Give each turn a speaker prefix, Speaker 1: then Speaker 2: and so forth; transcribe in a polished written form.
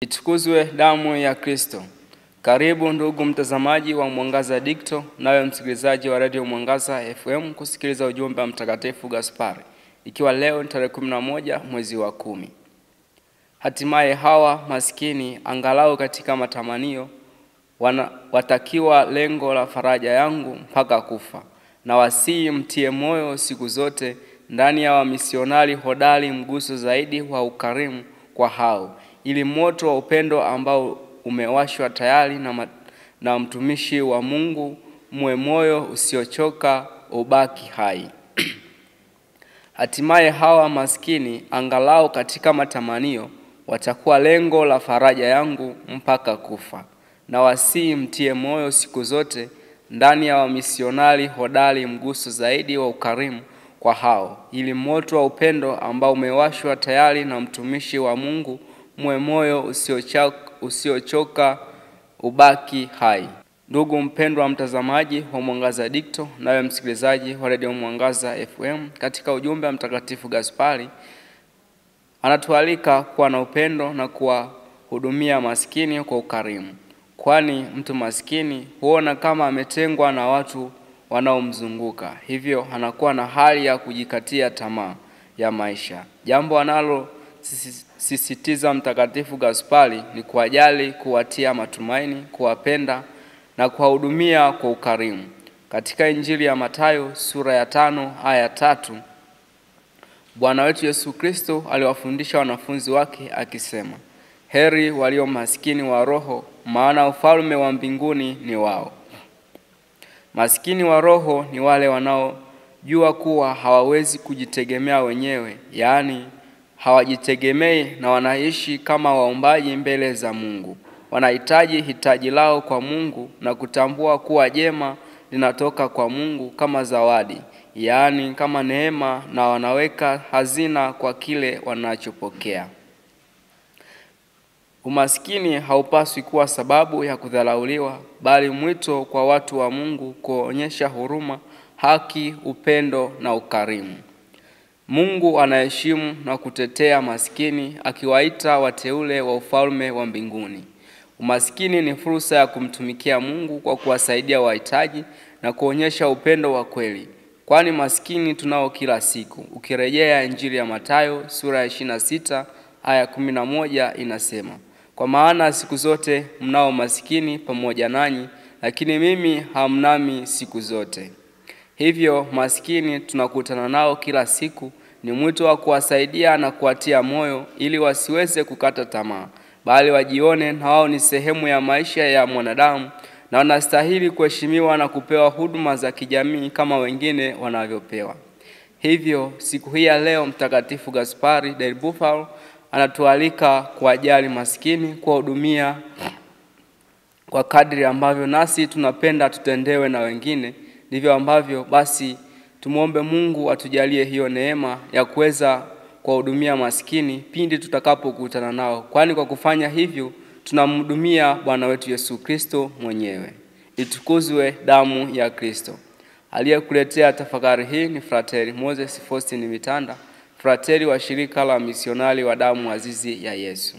Speaker 1: Itukuzwe damu ya Kristo. Karibu ndugu mtazamaji wa Mwangaza Digital, nawe msikilizaji wa Radio Mwangaza FM kusikiliza ujumbe wa Mtakatifu Gaspari. Ikiwa leo ni tarehe 11 mwezi wa 10. Hatimaye hawa maskini angalau katika matamanio watakiwa lengo la faraja yangu mpaka kufa. Na wasii mtie moyo siku zote ndani ya wamisionari hodari mguso zaidi wa ukarimu kwa hao, ili moto wa upendo ambao umewashwa tayari na mtumishi wa Mungu mwe moyo usiochoka ubaki hai. Hatimaye hawa maskini angalau katika matamanio watakuwa lengo la faraja yangu mpaka kufa. Na wasii mtie moyo siku zote ndani ya wamisionari hodari mguso zaidi wa ukarimu kwa hao, ili moto wa upendo ambao umewashwa tayari na mtumishi wa Mungu mwe moyo usiochoka ubaki hai. Ndugu mpendwa mtazamaji wa Mwangaza Digital, nawe msikilizaji wa Radio Mwangaza FM, katika ujumbe wa Mtakatifu Gaspari anatualika kuwa na upendo na kuwahudumia maskini kwa ukarimu. Kwani mtu maskini huona kama ametengwa na watu wanaomzunguka, hivyo anakuwa na hali ya kujikatia tamaa ya maisha. Jambo analo sisitiza Mtakatifu Gaspari ni kuwajali, kuwatia matumaini, kuwapenda na kuwahudumia kwa ukarimu. Katika Injili ya Mathayo sura ya 5 aya 3, Bwana wetu Yesu Kristo aliwafundisha wanafunzi wake akisema, heri walio maskini wa roho, maana ufalme wa mbinguni ni wao. Maskini wa roho ni wale wanaojua kuwa hawawezi kujitegemea wenyewe, yaani hawajitegemei na wanaishi kama waombaji mbele za Mungu. Wanahitaji hitaji lao kwa Mungu na kutambua kuwa jema linatoka kwa Mungu kama zawadi, yaani kama neema, na wanaweka hazina kwa kile wanachopokea. Umaskini haupaswi kuwa sababu ya kudharauliwa, bali mwito kwa watu wa Mungu kuonyesha huruma, haki, upendo na ukarimu. Mungu anaheshimu na kutetea maskini, akiwaita wateule wa ufalme wa mbinguni. Umaskini ni fursa ya kumtumikia Mungu kwa kuwasaidia wahitaji na kuonyesha upendo wa kweli. Kwani maskini tunao kila siku. Ukirejea Injili ya Mathayo sura ya 26 aya 11 inasema, kwa maana siku zote mnao maskini pamoja nanyi, lakini mimi hamnami siku zote. Hivyo maskini tunakutana nao kila siku. Ni mwito wa kuwasaidia na kuwatia moyo ili wasiweze kukata tamaa, bali wajione na wao ni sehemu ya maisha ya mwanadamu na wanastahili kuheshimiwa na kupewa huduma za kijamii kama wengine wanavyopewa. Hivyo siku hii ya leo Mtakatifu Gaspari del Bufalo anatualika kuwajali maskini, kuwahudumia kwa kadri ambavyo nasi tunapenda tutendewe na wengine. Ndivyo ambavyo basi tumuombe Mungu atujalie hiyo neema ya kuweza kuwahudumia maskini pindi tutakapokutana nao, kwani kwa kufanya hivyo tunamhudumia Bwana wetu Yesu Kristo mwenyewe. Itukuzwe damu ya Kristo. Aliyekuletea tafakari hii ni Frateri Moses Faustin Mitanda, frateri wa shirika la misionari wa damu azizi ya Yesu.